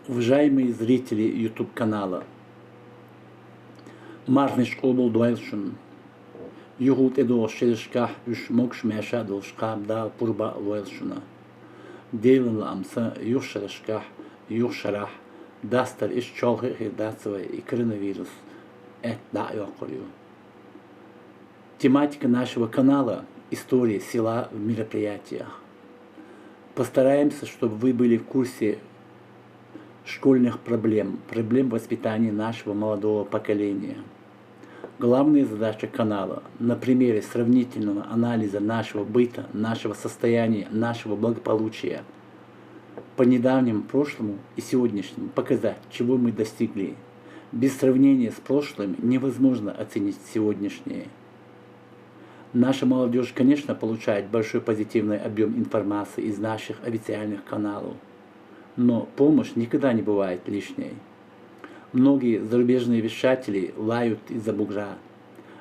Уважаемые зрители YouTube канала, Марниш Обл Дуэлшин, Югут Эдо Шелешках Юш Мокш Мяша Долшкам Да Пурба Дуэлшина, Дейлен Ламса Юшерешках Юшарах, Дастер Иш Чолхи Хидацевой и коронавирус. Да, Йокорю. Тематика нашего канала – история села в мероприятиях. Постараемся, чтобы вы были в курсе школьных проблем воспитания нашего молодого поколения. Главная задача канала на примере сравнительного анализа нашего быта, нашего состояния, нашего благополучия по недавнему прошлому и сегодняшнему показать, чего мы достигли. Без сравнения с прошлым невозможно оценить сегодняшнее. Наша молодежь, конечно, получает большой позитивный объем информации из наших официальных каналов. Но помощь никогда не бывает лишней. Многие зарубежные вещатели лают из-за бугра.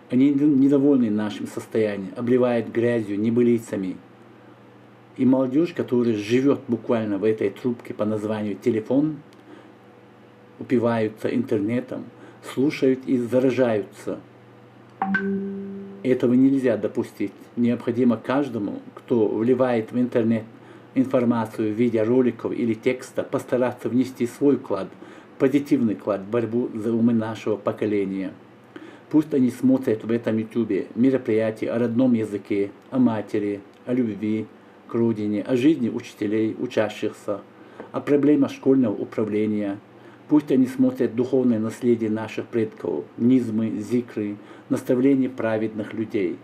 Они недовольны нашим состоянием, обливают грязью, небылицами. И молодежь, которая живет буквально в этой трубке по названию телефон, упиваются интернетом, слушают и заражаются. Этого нельзя допустить. Необходимо каждому, кто вливает в интернет информацию в виде роликов или текста, постараться внести свой вклад, позитивный вклад в борьбу за умы нашего поколения. Пусть они смотрят в этом YouTube мероприятия о родном языке, о матери, о любви к родине, о жизни учителей, учащихся, о проблемах школьного управления. Пусть они смотрят духовное наследие наших предков, низмы, зикры, наставления праведных людей.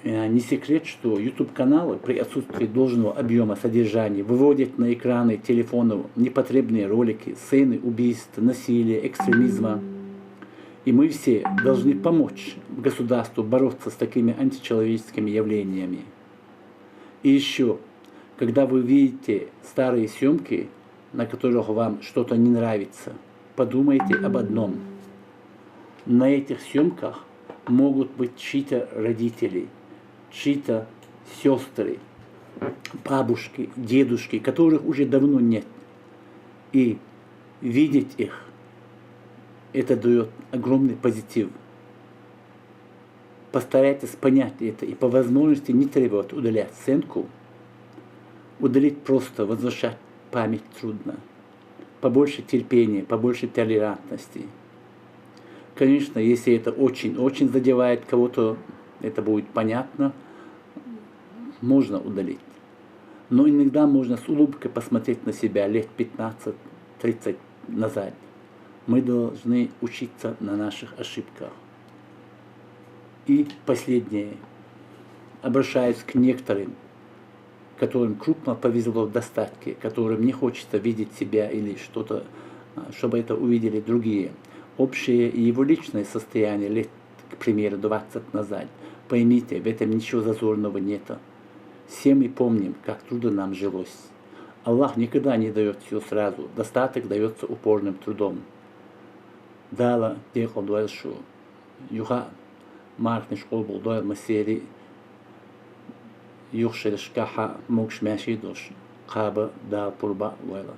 Не секрет, что YouTube-каналы при отсутствии должного объема содержания выводят на экраны телефонов непотребные ролики, сцены убийств, насилия, экстремизма. И мы все должны помочь государству бороться с такими античеловеческими явлениями. И еще, когда вы видите старые съемки, на которых вам что-то не нравится, подумайте об одном. На этих съемках могут быть чьи-то родители, чьи-то сестры, бабушки, дедушки, которых уже давно нет. И видеть их, это дает огромный позитив. Постарайтесь понять это и по возможности не требовать удалять сценку. Удалить просто, возвращать память трудно. Побольше терпения, побольше толерантности. Конечно, если это очень задевает кого-то, это будет понятно, можно удалить. Но иногда можно с улыбкой посмотреть на себя лет 15-30 назад. Мы должны учиться на наших ошибках. И последнее. Обращаюсь к некоторым, которым крупно повезло в достатке, которым не хочется видеть себя или что-то, чтобы это увидели другие. Общее и его личное состояние лет, к примеру, 20 назад. Поймите, в этом ничего зазорного нет. Все мы помним, как трудно нам жилось. Аллах никогда не дает все сразу. Достаток дается упорным трудом. Дала дехал дуэлшу. Юха маркниш олбул дуэл масери. Юхшерешкаха мокш мяшидош. Хаба да пурба дуэла.